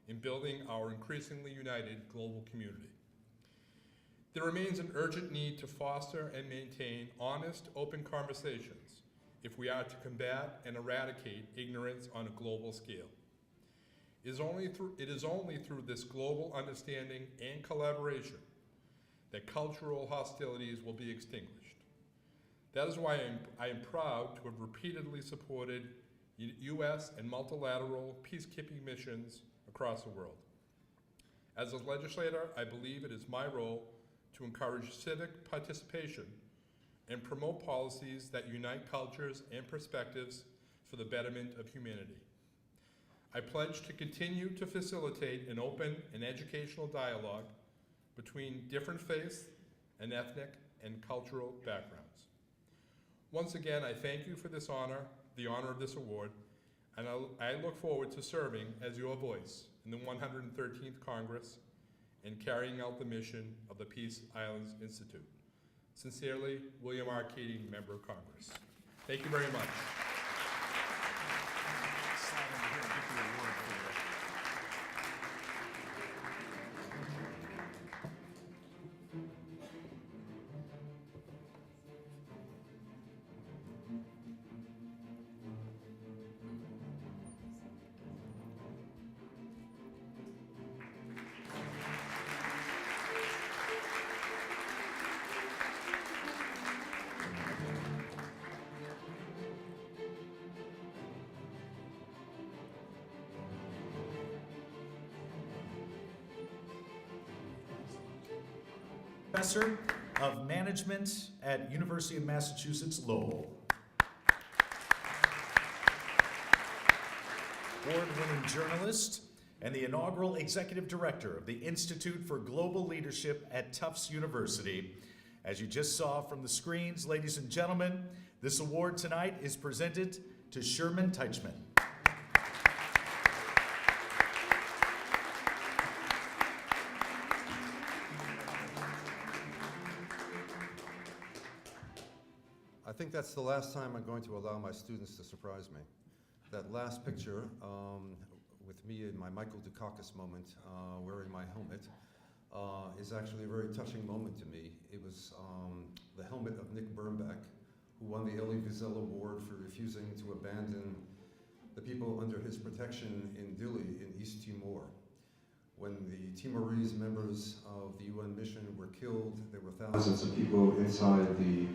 in building our increasingly united global community. There remains an urgent need to foster and maintain honest, open conversations if we are to combat and eradicate ignorance on a global scale. It is only through this global understanding and collaboration that cultural hostilities will be extinguished. That is why I am proud to have repeatedly supported U.S. and multilateral peacekeeping missions across the world. As a legislator, I believe it is my role to encourage civic participation and promote policies that unite cultures and perspectives for the betterment of humanity. I pledge to continue to facilitate an open and educational dialogue between different faiths and ethnic and cultural backgrounds. Once again, I thank you for this honor, the honor of this award, and I look forward to serving as your voice in the 113th Congress and carrying out the mission of the Peace Islands Institute. Sincerely, William R. Keating, Member of Congress. Thank you very much. Professor of Management at University of Massachusetts Lowell. Award-winning journalist and the inaugural executive director of the Institute for Global Leadership at Tufts University. As you just saw from the screens, ladies and gentlemen, this award tonight is presented to Sherman Teichman. I think that's the last time I'm going to allow my students to surprise me. That last picture with me in my Michael Dukakis moment wearing my helmet is actually a very touching moment to me. It was the helmet of Nick Birnbach, who won the Elie Wiesel Award for refusing to abandon the people under his protection in Dili in East Timor. When the Timorese members of the UN mission were killed, there were thousands of people inside the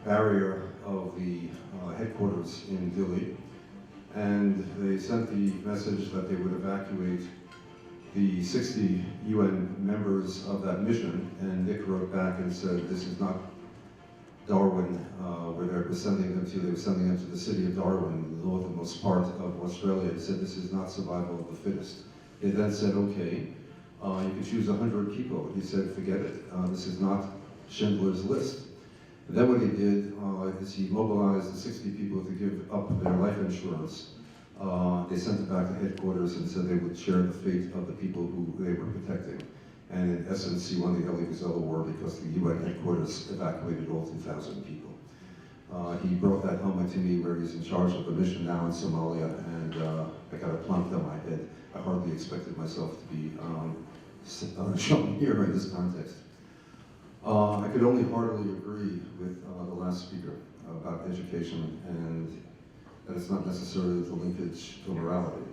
barrier of the headquarters in Dili, and they sent the message that they would evacuate the 60 UN members of that mission, and Nick wrote back and said, this is not Darwin, where they were sending them to. They were sending them to the city of Darwin, the northernmost part of Australia. He said, this is not survival of the fittest. They then said, okay, you can choose 100 people. He said, forget it, this is not Schindler's List. And then what he did is he mobilized the 60 people to give up their life insurance. They sent it back to headquarters and said they would share the fate of the people who they were protecting. And in essence, he won the Elie Wiesel Award because the UN headquarters evacuated all 2,000 people. He brought that helmet to me where he's in charge of the mission now in Somalia, and I got a plump on my head. I hardly expected myself to be shown here in this context. I could only heartily agree with the last speaker about education and that it's not necessarily the linkage to morality.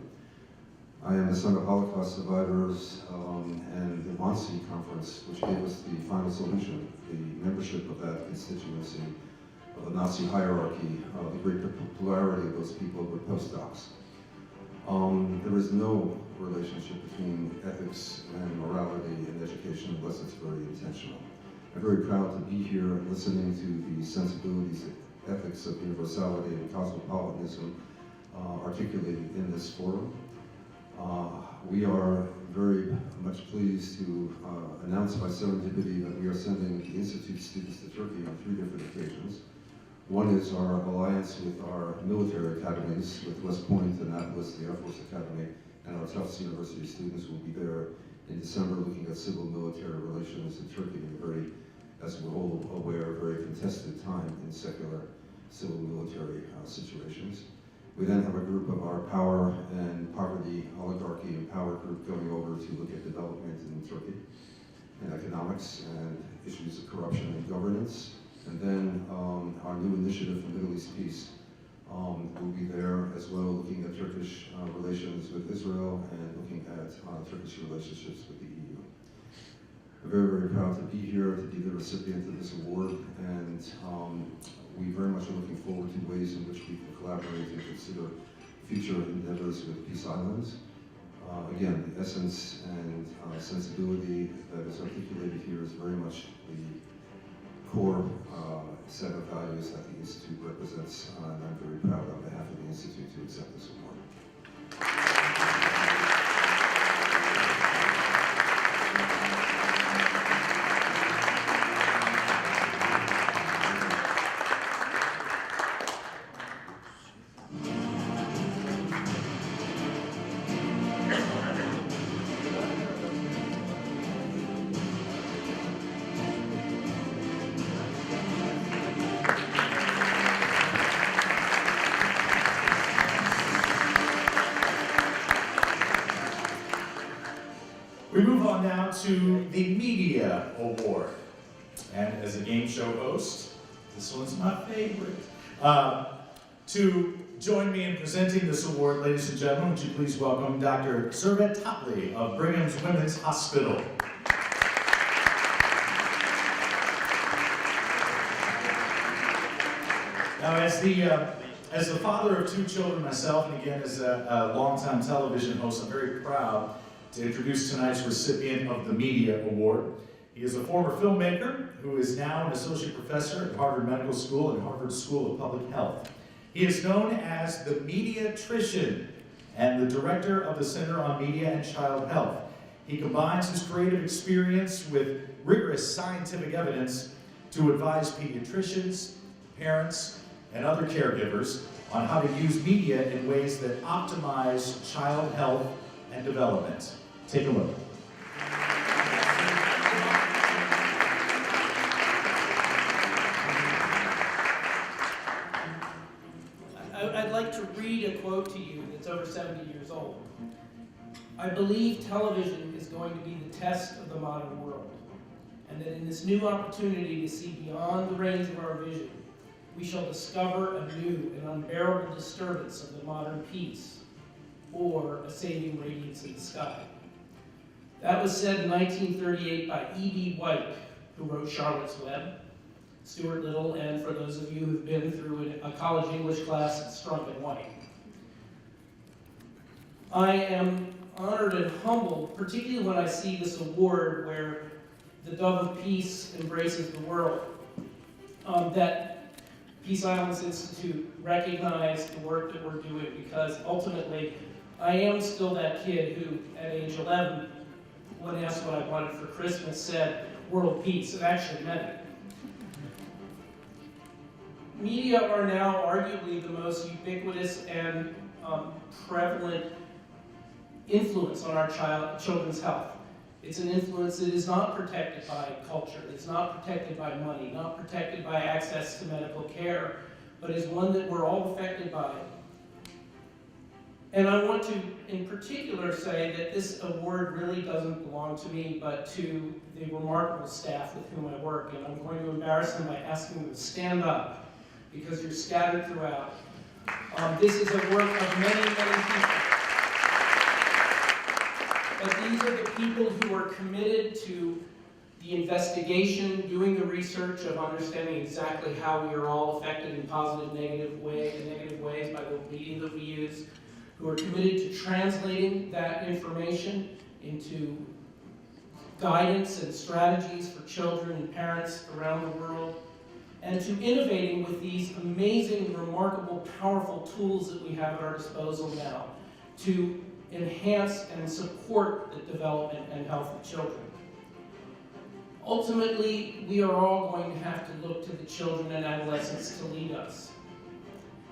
I am the son of Holocaust survivors and the Wannsee Conference, which gave us the final solution, the membership of that constituency of the Nazi hierarchy, the great popularity of those people were postdocs. There is no relationship between ethics and morality in education unless it's very intentional. I'm very proud to be here listening to the sensibilities, ethics of universality and cosmopolitanism articulated in this forum. We are very much pleased to announce by serendipity that we are sending the Institute students to Turkey on 3 different occasions. One is our alliance with our military academies, with West Point, Annapolis, the Air Force Academy, and our Tufts University students will be there in December looking at civil-military relations in Turkey in a very, as we're all aware, very contested time in secular civil-military situations. We then have a group of our power and poverty, oligarchy and power group going over to look at development in Turkey and economics and issues of corruption and governance. And then our new initiative for Middle East Peace will be there as well, looking at Turkish relations with Israel and looking at Turkish relationships with the EU. We're very, very proud to be here, to be the recipient of this award, and we very much are looking forward to ways in which we can collaborate and consider future endeavors with Peace Islands. Again, the essence and sensibility that is articulated here is very much the core set of values that the Institute represents, and I'm very proud on behalf of the Institute to accept this award. We move on now to the Media Award. And as a game show host, this one's my favorite. To join me in presenting this award, ladies and gentlemen, would you please welcome Dr. Servet Topley of Brigham's Women's Hospital. Now, as the father of 2 children myself, and again as a longtime television host, I'm very proud to introduce tonight's recipient of the Media Award. He is a former filmmaker who is now an associate professor at Harvard Medical School and Harvard School of Public Health. He is known as the Mediatrician and the director of the Center on Media and Child Health. He combines his creative experience with rigorous scientific evidence to advise pediatricians, parents, and other caregivers on how to use media in ways that optimize child health and development. Take a look. I'd like to read a quote to you that's over 70 years old. I believe television is going to be the test of the modern world, and that in this new opportunity to see beyond the range of our vision, we shall discover a new and unbearable disturbance of the modern peace, or a saving radiance in the sky. That was said in 1938 by E.B. White, who wrote Charlotte's Web, Stuart Little, and for those of you who've been through a college English class, it's Strunk and White. I am honored and humbled, particularly when I see this award where the Dove of Peace embraces the world, that Peace Islands Institute recognize the work that we're doing, because ultimately I am still that kid who, at age 11, when asked what I wanted for Christmas, said world peace. It actually meant it. Media are now arguably the most ubiquitous and prevalent influence on our children's health. It's an influence that is not protected by culture, it's not protected by money, not protected by access to medical care, but is one that we're all affected by. And I want to, in particular, say that this award really doesn't belong to me, but to the remarkable staff with whom I work. And I'm going to embarrass them by asking them to stand up, because you're scattered throughout. This is a work of many, many people. But these are the people who are committed to the investigation, doing the research of understanding exactly how we are all affected in positive, negative ways by the media that we use, who are committed to translating that information into guidance and strategies for children and parents around the world, and to innovating with these amazing, remarkable, powerful tools that we have at our disposal now to enhance and support the development and health of children. Ultimately, we are all going to have to look to the children and adolescents to lead us.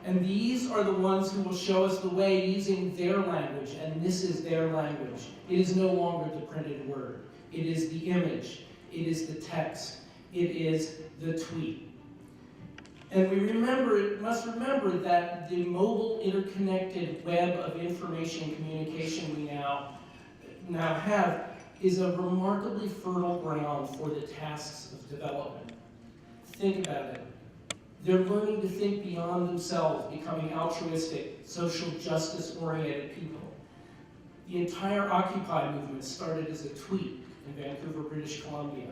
And these are the ones who will show us the way using their language, and this is their language. It is no longer the printed word. It is the image. It is the text. It is the tweet. And we must remember that the mobile interconnected web of information communication we now have is a remarkably fertile ground for the tasks of development. Think about it. They're learning to think beyond themselves, becoming altruistic, social justice-oriented people. The entire Occupy movement started as a tweet in Vancouver, British Columbia.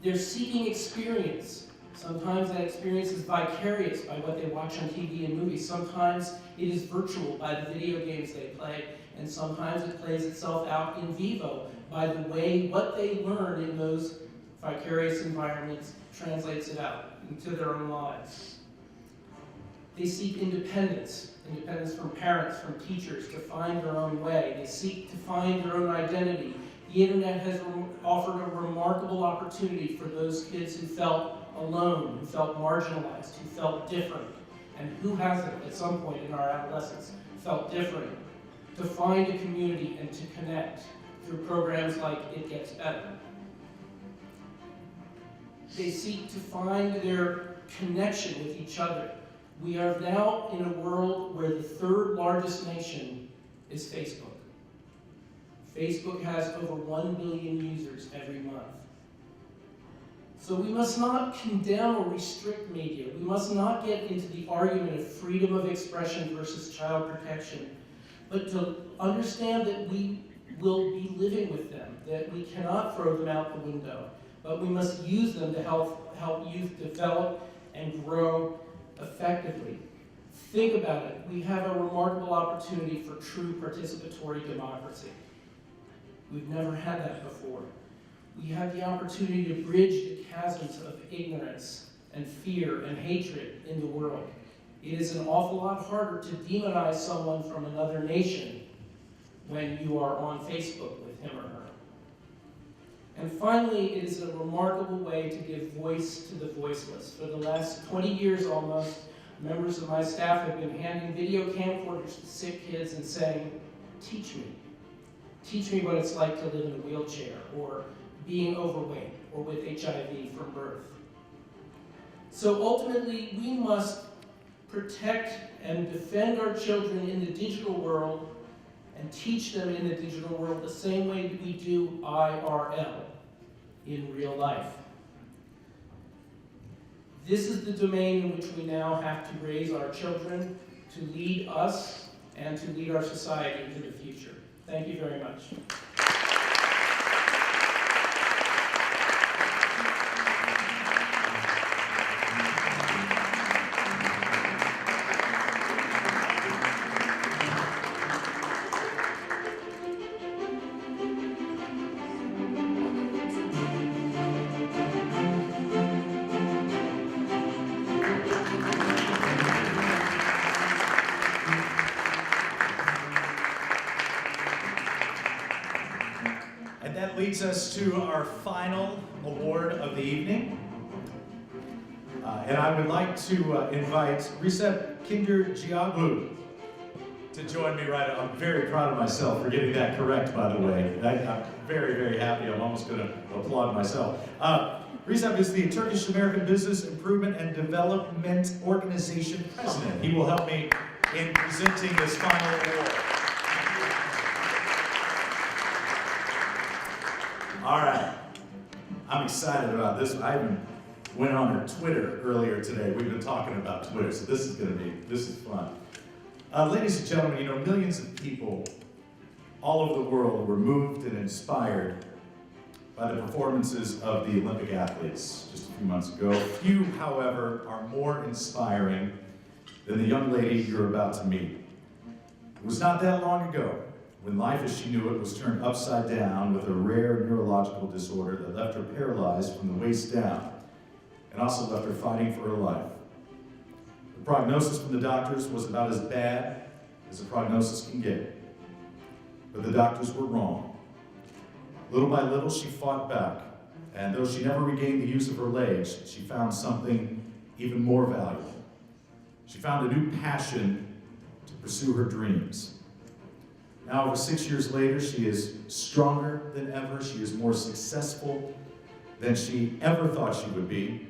They're seeking experience. Sometimes that experience is vicarious by what they watch on TV and movies. Sometimes it is virtual by the video games they play, and sometimes it plays itself out in vivo by the way what they learn in those vicarious environments translates it out into their own lives. They seek independence from parents, from teachers, to find their own way. They seek to find their own identity. The internet has offered a remarkable opportunity for those kids who felt alone, who felt marginalized, who felt different, and who hasn't at some point in our adolescence felt different, to find a community and to connect through programs like It Gets Better. They seek to find their connection with each other. We are now in a world where the third largest nation is Facebook. Facebook has over 1 billion users every month. So we must not condemn or restrict media. We must not get into the argument of freedom of expression versus child protection, but to understand that we will be living with them, that we cannot throw them out the window, but we must use them to help youth develop and grow effectively. Think about it. We have a remarkable opportunity for true participatory democracy. We've never had that before. We have the opportunity to bridge the chasms of ignorance and fear and hatred in the world. It is an awful lot harder to demonize someone from another nation when you are on Facebook with him or her. And finally, it is a remarkable way to give voice to the voiceless. For the last 20 years almost, members of my staff have been handing video camcorders to sick kids and saying, teach me. Teach me what it's like to live in a wheelchair, or being overweight, or with HIV from birth. So ultimately, we must protect and defend our children in the digital world and teach them in the digital world the same way that we do IRL, in real life. This is the domain in which we now have to raise our children to lead us and to lead our society into the future. Thank you very much. Leads us to our final award of the evening. And I would like to invite Recep Kindercioglu to join me right now. I'm very proud of myself for getting that correct, by the way. I'm very, very happy. I'm almost going to applaud myself. Recep is the Turkish American Business Improvement and Development Organization President. He will help me in presenting this final award. All right, I'm excited about this one. I even went on her Twitter earlier today. We've been talking about Twitter, so this is fun. Ladies and gentlemen, you know, millions of people all over the world were moved and inspired by the performances of the Olympic athletes just a few months ago. Few, however, are more inspiring than the young lady you're about to meet. It was not that long ago when life as she knew it was turned upside down with a rare neurological disorder that left her paralyzed from the waist down and also left her fighting for her life. The prognosis from the doctors was about as bad as a prognosis can get. But the doctors were wrong. Little by little, she fought back. And though she never regained the use of her legs, she found something even more valuable. She found a new passion to pursue her dreams. Now, over 6 years later, she is stronger than ever. She is more successful than she ever thought she would be.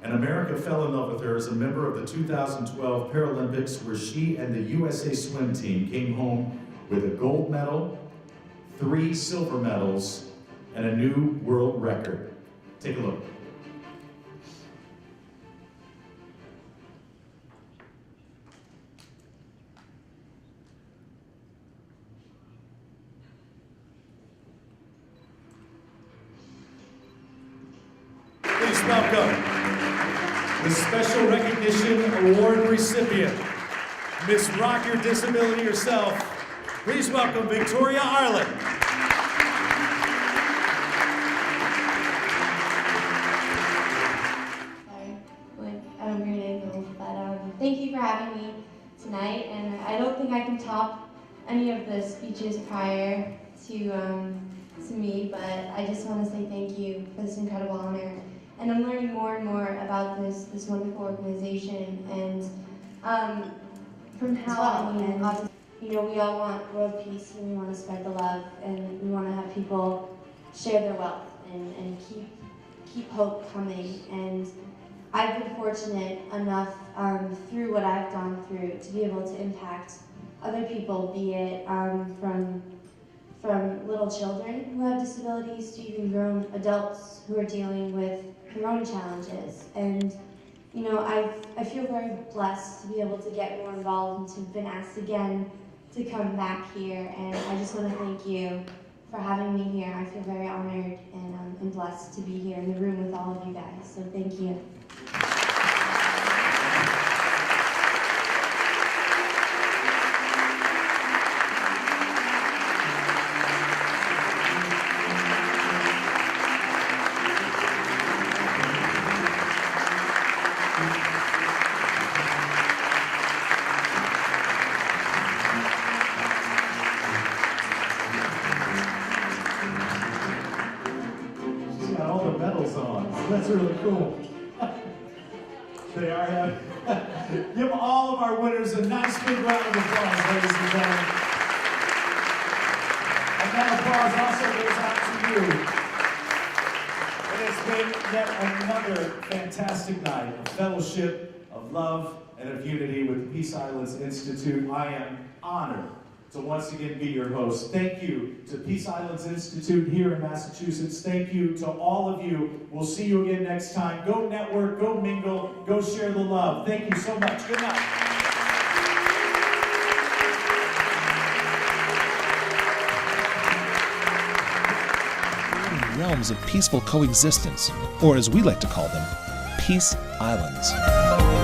And America fell in love with her as a member of the 2012 Paralympics, where she and the USA swim team came home with a gold medal, 3 silver medals, and a new world record. Take a look. Please welcome the Special Recognition Award recipient, Miss Rock Your Disability herself. Please welcome Victoria Arlen. At a weird angle, but thank you for having me tonight, and I don't think I can top any of the speeches prior to me, but I just want to say thank you for this incredible honor, and I'm learning more and more about this wonderful organization, and from how we all want world peace, and we want to spread the love, and we want to have people share their wealth and keep hope coming. And I've been fortunate enough through what I've gone through to be able to impact other people, be it from little children who have disabilities to even grown adults who are dealing with their own challenges. And I feel very blessed to be able to get more involved and to have been asked again to come back here. And I just want to thank you for having me here. I feel very honored and blessed to be here in the room with all of you guys. So thank you. She's got all the medals on. That's really cool. They are having. Give all of our winners a nice big round of applause, ladies and gentlemen. And that applause also goes out to you. It has been yet another fantastic night of fellowship, of love, and of unity with the Peace Islands Institute. I am honored to once again be your host. Thank you to Peace Islands Institute here in Massachusetts. Thank you to all of you. We'll see you again next time. Go network, go mingle, go share the love. Thank you so much. Good night. Realms of peaceful coexistence, or as we like to call them, Peace Islands.